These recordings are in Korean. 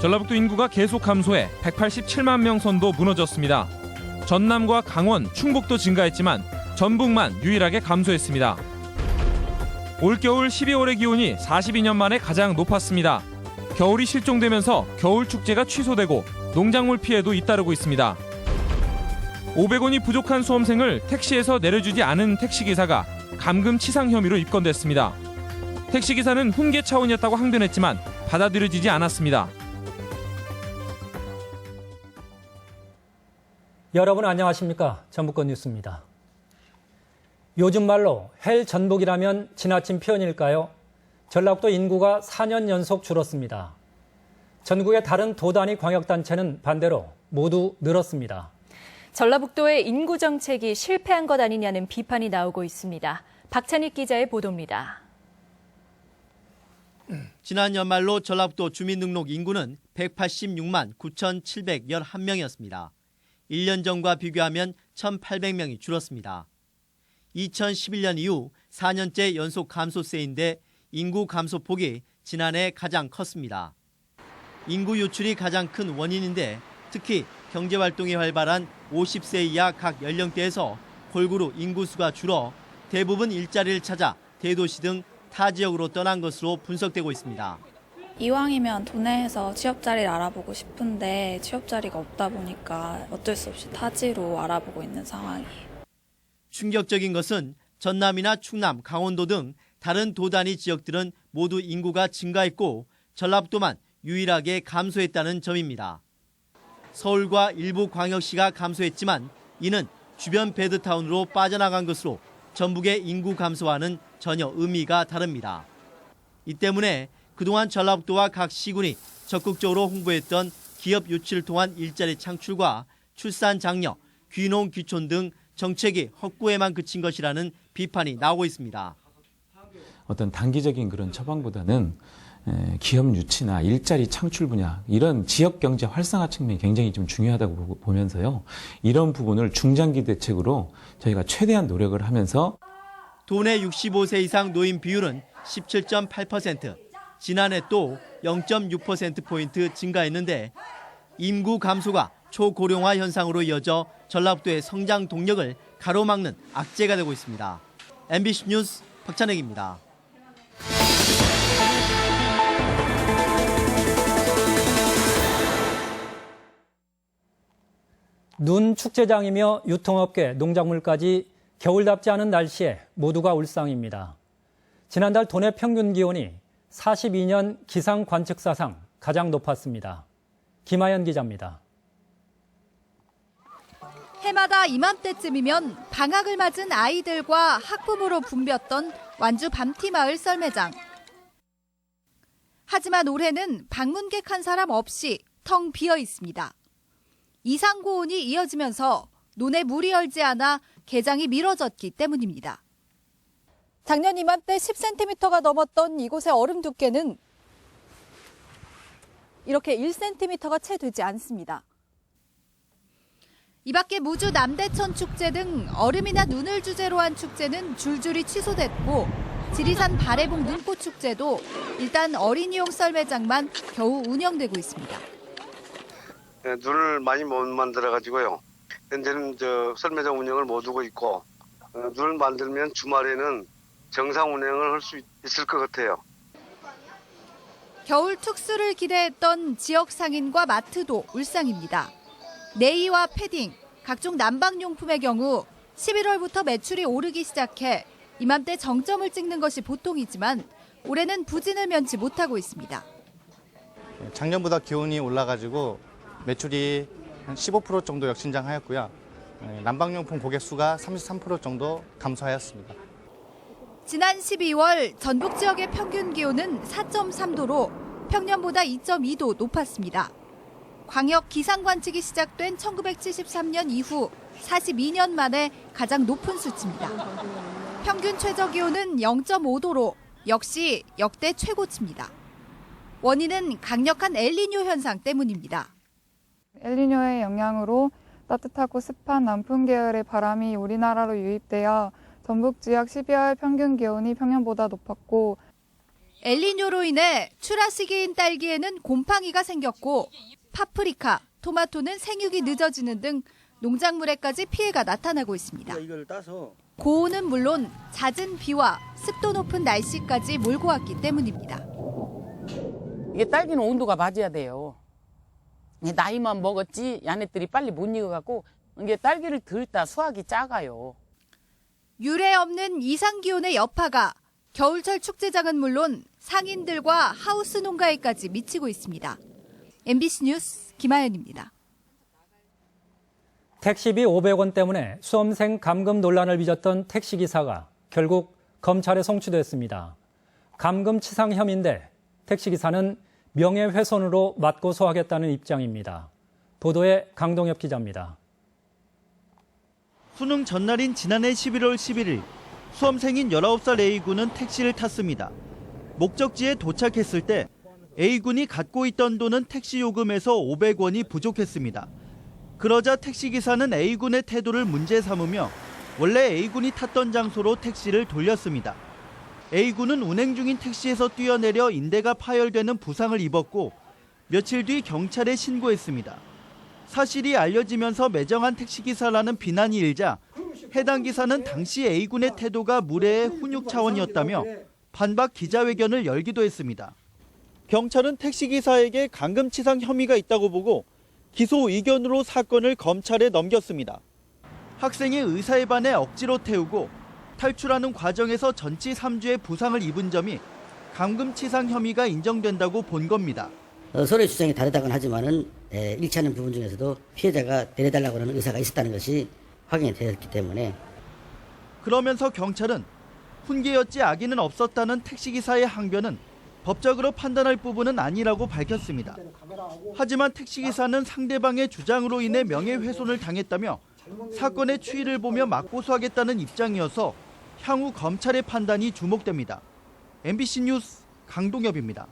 전라북도 인구가 계속 감소해 187만 명 선도 무너졌습니다. 전남과 강원, 충북도 증가했지만 전북만 유일하게 감소했습니다. 올겨울 12월의 기온이 42년 만에 가장 높았습니다. 겨울이 실종되면서 겨울 축제가 취소되고 농작물 피해도 잇따르고 있습니다. 500원이 부족한 수험생을 택시에서 내려주지 않은 택시기사가 감금치상 혐의로 입건됐습니다. 택시기사는 훈계 차원이었다고 항변했지만 받아들여지지 않았습니다. 여러분 안녕하십니까? 전북권 뉴스입니다. 요즘 말로 헬 전북이라면 지나친 표현일까요? 전라북도 인구가 4년 연속 줄었습니다. 전국의 다른 도단위 광역단체는 반대로 모두 늘었습니다. 전라북도의 인구 정책이 실패한 것 아니냐는 비판이 나오고 있습니다. 박찬익 기자의 보도입니다. 지난 연말로 전라북도 주민등록 인구는 186만 9,711명이었습니다. 1년 전과 비교하면 1,800명이 줄었습니다. 2011년 이후 4년째 연속 감소세인데 인구 감소폭이 지난해 가장 컸습니다. 인구 유출이 가장 큰 원인인데 특히 경제활동이 활발한 50세 이하 각 연령대에서 골고루 인구수가 줄어 대부분 일자리를 찾아 대도시 등 타 지역으로 떠난 것으로 분석되고 있습니다. 이왕이면 도내에서 취업자리를 알아보고 싶은데 취업자리가 없다 보니까 어쩔 수 없이 타지로 알아보고 있는 상황이에요. 충격적인 것은 전남이나 충남, 강원도 등 다른 도단위 지역들은 모두 인구가 증가했고 전라북도만 유일하게 감소했다는 점입니다. 서울과 일부 광역시가 감소했지만 이는 주변 배드타운으로 빠져나간 것으로 전북의 인구 감소와는 전혀 의미가 다릅니다. 이 때문에 그동안 전라북도와 각 시군이 적극적으로 홍보했던 기업 유치를 통한 일자리 창출과 출산 장려, 귀농 귀촌 등 정책이 헛구에만 그친 것이라는 비판이 나오고 있습니다. 어떤 단기적인 그런 처방보다는 기업 유치나 일자리 창출 분야 이런 지역 경제 활성화 측면이 굉장히 좀 중요하다고 보면서요. 이런 부분을 중장기 대책으로 저희가 최대한 노력을 하면서 도내 65세 이상 노인 비율은 17.8%, 지난해 또 0.6%포인트 증가했는데 인구 감소가 초고령화 현상으로 이어져 전라북도의 성장 동력을 가로막는 악재가 되고 있습니다. MBC 뉴스 박찬익입니다. 눈 축제장이며 유통업계, 농작물까지 겨울답지 않은 날씨에 모두가 울상입니다. 지난달 도내 평균 기온이 42년 기상 관측사상 가장 높았습니다. 김하연 기자입니다. 해마다 이맘때쯤이면 방학을 맞은 아이들과 학부모로 붐볐던 완주 밤티마을 썰매장. 하지만 올해는 방문객 한 사람 없이 텅 비어 있습니다. 이상고온이 이어지면서 논에 물이 얼지 않아 개장이 미뤄졌기 때문입니다. 작년 이맘때 10cm가 넘었던 이곳의 얼음 두께는 이렇게 1cm가 채 되지 않습니다. 이 밖에 무주 남대천 축제 등 얼음이나 눈을 주제로 한 축제는 줄줄이 취소됐고 지리산 바래봉 눈꽃 축제도 일단 어린이용 썰매장만 겨우 운영되고 있습니다. 네, 눈을 많이 못 만들어가지고요. 현재는 썰매장 운영을 못 두고 있고 눈을 만들면 주말에는 정상 운행을 할 수 있을 것 같아요. 겨울 특수를 기대했던 지역 상인과 마트도 울상입니다. 네이와 패딩, 각종 난방용품의 경우 11월부터 매출이 오르기 시작해 이맘때 정점을 찍는 것이 보통이지만 올해는 부진을 면치 못하고 있습니다. 작년보다 기온이 올라가지고 매출이 한 15% 정도 역신장하였고요. 난방용품 고객 수가 33% 정도 감소하였습니다. 지난 12월 전북 지역의 평균 기온은 4.3도로 평년보다 2.2도 높았습니다. 광역 기상 관측이 시작된 1973년 이후 42년 만에 가장 높은 수치입니다. 평균 최저 기온은 0.5도로 역시 역대 최고치입니다. 원인은 강력한 엘니뇨 현상 때문입니다. 엘니뇨의 영향으로 따뜻하고 습한 남풍 계열의 바람이 우리나라로 유입되어 전북 지역 12월 평균 기온이 평년보다 높았고 엘니뇨로 인해 출하 시기인 딸기에는 곰팡이가 생겼고 파프리카, 토마토는 생육이 늦어지는 등 농작물에까지 피해가 나타나고 있습니다. 고온은 물론 잦은 비와 습도 높은 날씨까지 몰고 왔기 때문입니다. 이게 딸기는 온도가 맞아야 돼요. 나이만 먹었지 야네들이 빨리 못 익어갖고 이게 딸기를 들다 수확이 작아요. 유례 없는 이상 기온의 여파가 겨울철 축제장은 물론 상인들과 하우스 농가에까지 미치고 있습니다. MBC 뉴스 김하연입니다. 택시비 500원 때문에 수험생 감금 논란을 빚었던 택시기사가 결국 검찰에 송치됐습니다. 감금치상 혐의인데 택시기사는 명예훼손으로 맞고소하겠다는 입장입니다. 보도에 강동엽 기자입니다. 수능 전날인 지난해 11월 11일 수험생인 19살 A군은 택시를 탔습니다. 목적지에 도착했을 때 A군이 갖고 있던 돈은 택시 요금에서 500원이 부족했습니다. 그러자 택시기사는 A군의 태도를 문제 삼으며 원래 A군이 탔던 장소로 택시를 돌렸습니다. A군은 운행 중인 택시에서 뛰어내려 인대가 파열되는 부상을 입었고 며칠 뒤 경찰에 신고했습니다. 사실이 알려지면서 매정한 택시기사라는 비난이 일자 해당 기사는 당시 A군의 태도가 무례의 훈육 차원이었다며 반박 기자회견을 열기도 했습니다. 경찰은 택시기사에게 감금치상 혐의가 있다고 보고 기소 의견으로 사건을 검찰에 넘겼습니다. 학생의 의사에 반해 억지로 태우고 탈출하는 과정에서 전치 3주의 부상을 입은 점이 감금치상 혐의가 인정된다고 본 겁니다. 서로의 주장이 다르다고는 하지만은 일치하는 부분 중에서도 피해자가 내려달라고 하는 의사가 있었다는 것이 확인이 되었기 때문에. 그러면서 경찰은 훈계였지 악의는 없었다는 택시기사의 항변은 법적으로 판단할 부분은 아니라고 밝혔습니다. 하지만 택시기사는 상대방의 주장으로 인해 명예훼손을 당했다며 사건의 추이를 보며 맞고소하겠다는 입장이어서 향후 검찰의 판단이 주목됩니다. MBC 뉴스 강동엽입니다.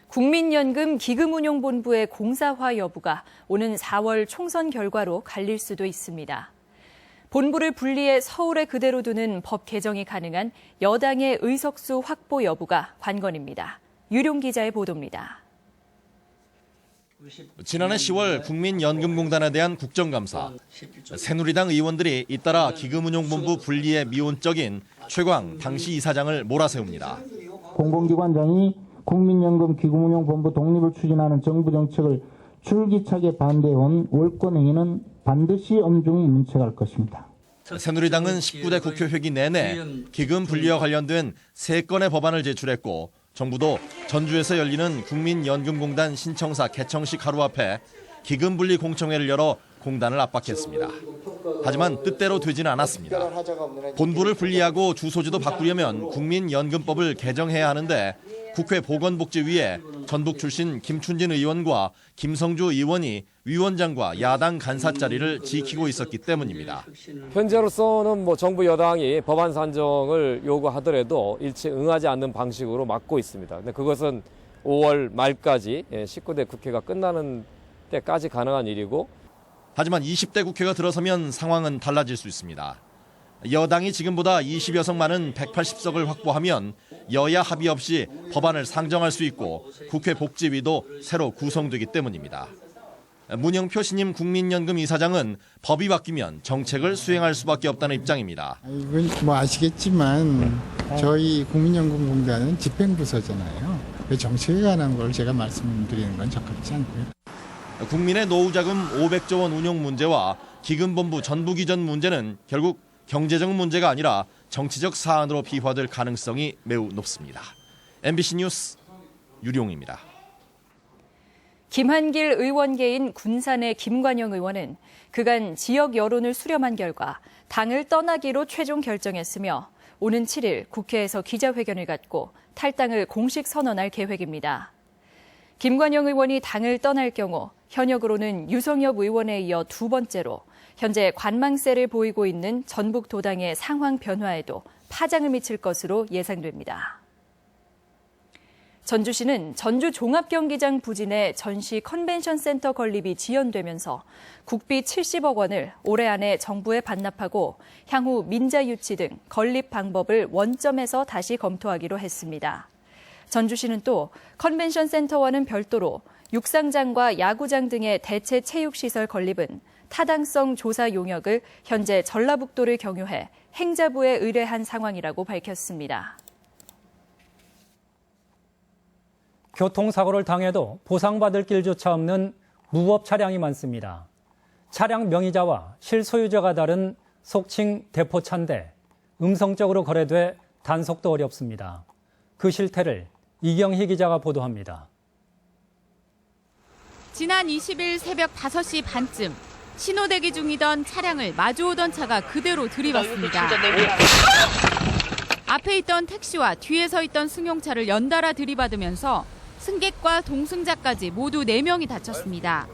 국민연금 기금운용본부의 공사화 여부가 오는 4월 총선 결과로 갈릴 수도 있습니다. 본부를 분리해 서울에 그대로 두는 법 개정이 가능한 여당의 의석수 확보 여부가 관건입니다. 유룡 기자의 보도입니다. 지난해 10월 국민연금공단에 대한 국정감사. 새누리당 의원들이 잇따라 기금운용본부 분리의 미온적인 최광 당시 이사장을 몰아세웁니다. 공공기관장이 국민연금 기금운용본부 독립을 추진하는 정부 정책을 줄기차게 반대해온 월권행위는 반드시 엄중히 문책할 것입니다. 새누리당은 19대 국회 회기 내내 기금 분리와 관련된 3건의 법안을 제출했고 정부도 전주에서 열리는 국민연금공단 신청사 개청식 하루 앞에 기금 분리 공청회를 열어 공단을 압박했습니다. 하지만 뜻대로 되지는 않았습니다. 본부를 분리하고 주소지도 바꾸려면 국민연금법을 개정해야 하는데 국회 보건복지위에 전북 출신 김춘진 의원과 김성주 의원이 위원장과 야당 간사 자리를 지키고 있었기 때문입니다. 현재로서는 정부 여당이 법안 산정을 요구하더라도 일체 응하지 않는 방식으로 막고 있습니다. 근데 그것은 5월 말까지 19대 국회가 끝나는 때까지 가능한 일이고. 하지만 20대 국회가 들어서면 상황은 달라질 수 있습니다. 여당이 지금보다 20여 석 많은 180석을 확보하면 여야 합의 없이 법안을 상정할 수 있고 국회 복지위도 새로 구성되기 때문입니다. 문영표 신임 국민연금 이사장은 법이 바뀌면 정책을 수행할 수밖에 없다는 입장입니다. 이건 아시겠지만 저희 국민연금공단은 집행부서잖아요. 그 정책에 관한 걸 제가 말씀드리는 건 적합치 않고요. 국민의 노후자금 500조 원 운용 문제와 기금본부 전북 이전 문제는 결국 경제적 문제가 아니라 정치적 사안으로 비화될 가능성이 매우 높습니다. MBC 뉴스 유룡입니다. 김한길 의원계인 군산의 김관영 의원은 그간 지역 여론을 수렴한 결과 당을 떠나기로 최종 결정했으며 오는 7일 국회에서 기자회견을 갖고 탈당을 공식 선언할 계획입니다. 김관영 의원이 당을 떠날 경우 현역으로는 유성엽 의원에 이어 두 번째로 현재 관망세를 보이고 있는 전북도당의 상황 변화에도 파장을 미칠 것으로 예상됩니다. 전주시는 전주 종합경기장 부진에 전시 컨벤션 센터 건립이 지연되면서 국비 70억 원을 올해 안에 정부에 반납하고 향후 민자 유치 등 건립 방법을 원점에서 다시 검토하기로 했습니다. 전주시는 또 컨벤션 센터와는 별도로 육상장과 야구장 등의 대체 체육시설 건립은 타당성 조사 용역을 현재 전라북도를 경유해 행자부에 의뢰한 상황이라고 밝혔습니다. 교통사고를 당해도 보상받을 길조차 없는 무법 차량이 많습니다. 차량 명의자와 실소유자가 다른 속칭 대포차인데 음성적으로 거래돼 단속도 어렵습니다. 그 실태를 이경희 기자가 보도합니다. 지난 20일 새벽 5시 반쯤 신호대기 중이던 차량을 마주오던 차가 그대로 들이받습니다. 앞에 있던 택시와 뒤에 서 있던 승용차를 연달아 들이받으면서 승객과 동승자까지 모두 4명이 다쳤습니다.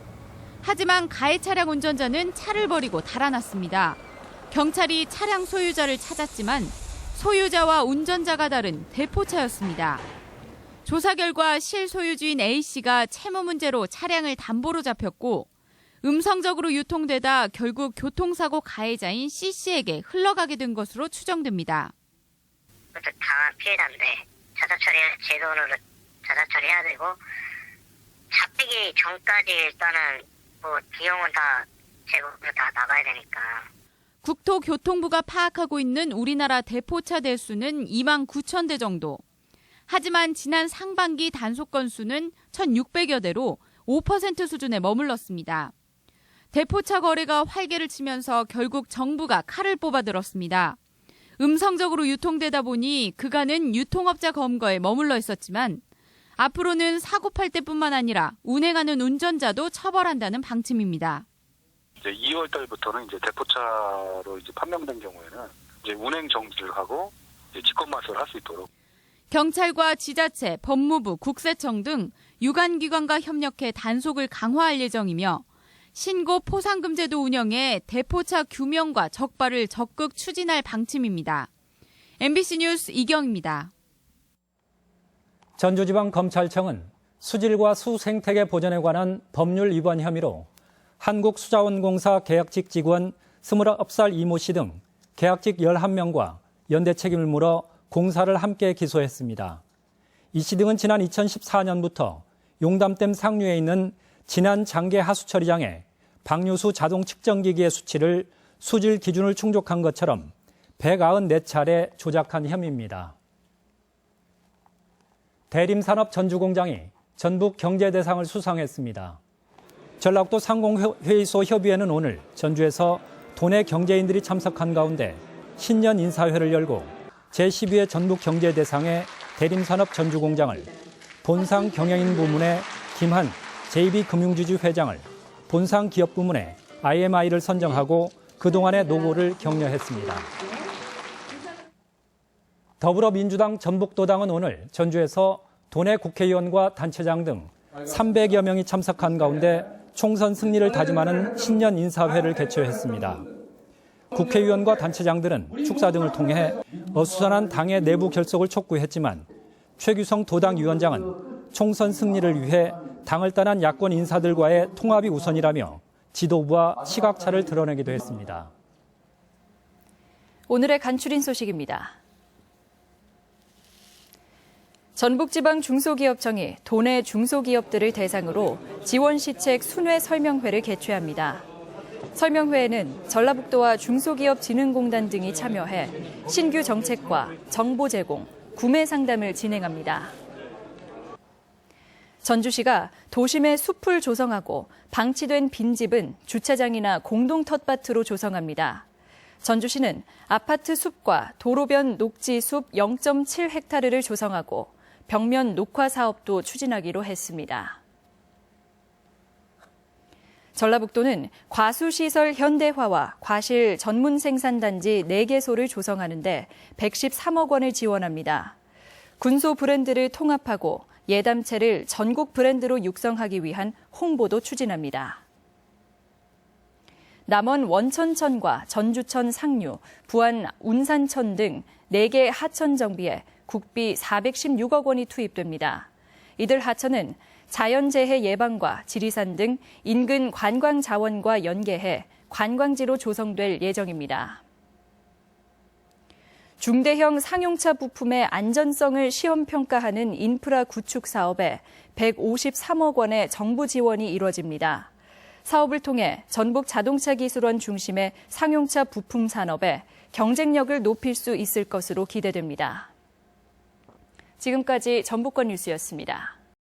하지만 가해 차량 운전자는 차를 버리고 달아났습니다. 경찰이 차량 소유자를 찾았지만 소유자와 운전자가 다른 대포차였습니다. 조사 결과 실소유주인 A씨가 채무 문제로 차량을 담보로 잡혔고 음성적으로 유통되다 결국 교통사고 가해자인 C씨에게 흘러가게 된 것으로 추정됩니다. 당한 피해자인데 자사 처리 제 돈으로 자사 처리해야 되고 잡히기 전까지 일단은 뭐 비용은 다 제국으로 다 나가야 되니까. 국토교통부가 파악하고 있는 우리나라 대포차 대수는 2만 9천 대 정도. 하지만 지난 상반기 단속 건수는 1,600여 대로 5% 수준에 머물렀습니다. 대포차 거래가 활개를 치면서 결국 정부가 칼을 뽑아들었습니다. 음성적으로 유통되다 보니 그간은 유통업자 검거에 머물러 있었지만 앞으로는 사고팔 때뿐만 아니라 운행하는 운전자도 처벌한다는 방침입니다. 이제 2월 달부터는 이제 대포차로 이제 판명된 경우에는 이제 운행 정지를 하고 이제 직권마술을 할 수 있도록. 경찰과 지자체, 법무부, 국세청 등 유관기관과 협력해 단속을 강화할 예정이며 신고 포상금제도 운영해 대포차 규명과 적발을 적극 추진할 방침입니다. MBC 뉴스 이경입니다. 전주지방검찰청은 수질과 수생태계 보전에 관한 법률 위반 혐의로 한국수자원공사 계약직 직원 29살 이모 씨 등 계약직 11명과 연대 책임을 물어 공사를 함께 기소했습니다. 이 씨 등은 지난 2014년부터 용담댐 상류에 있는 진안 장계 하수 처리장에 방류수 자동 측정기기의 수치를 수질 기준을 충족한 것처럼 194차례 조작한 혐의입니다. 대림산업 전주공장이 전북 경제대상을 수상했습니다. 전라북도 상공회의소 협의회는 오늘 전주에서 도내 경제인들이 참석한 가운데 신년 인사회를 열고 제12회 전북경제대상의 대림산업 전주공장을 본상 경영인 부문의 김한 JB금융지주 회장을 본상 기업 부문의 IMI를 선정하고 그동안의 노고를 격려했습니다. 더불어민주당 전북도당은 오늘 전주에서 도내 국회의원과 단체장 등 300여 명이 참석한 가운데 총선 승리를 다짐하는 신년 인사회를 개최했습니다. 국회의원과 단체장들은 축사 등을 통해 어수선한 당의 내부 결속을 촉구했지만 최규성 도당 위원장은 총선 승리를 위해 당을 떠난 야권 인사들과의 통합이 우선이라며 지도부와 시각차를 드러내기도 했습니다. 오늘의 간추린 소식입니다. 전북지방 중소기업청이 도내 중소기업들을 대상으로 지원시책 순회 설명회를 개최합니다. 설명회에는 전라북도와 중소기업진흥공단 등이 참여해 신규 정책과 정보 제공, 구매 상담을 진행합니다. 전주시가 도심의 숲을 조성하고 방치된 빈집은 주차장이나 공동 텃밭으로 조성합니다. 전주시는 아파트 숲과 도로변 녹지 숲 0.7헥타르를 조성하고 벽면 녹화 사업도 추진하기로 했습니다. 전라북도는 과수시설 현대화와 과실 전문 생산단지 4개소를 조성하는데 113억 원을 지원합니다. 군소 브랜드를 통합하고 예담채를 전국 브랜드로 육성하기 위한 홍보도 추진합니다. 남원 원천천과 전주천 상류, 부안 운산천 등 4개 하천 정비에 국비 416억 원이 투입됩니다. 이들 하천은 자연재해 예방과 지리산 등 인근 관광 자원과 연계해 관광지로 조성될 예정입니다. 중대형 상용차 부품의 안전성을 시험 평가하는 인프라 구축 사업에 153억 원의 정부 지원이 이뤄집니다. 사업을 통해 전북 자동차기술원 중심의 상용차 부품 산업에 경쟁력을 높일 수 있을 것으로 기대됩니다. 지금까지 전북권 뉴스였습니다.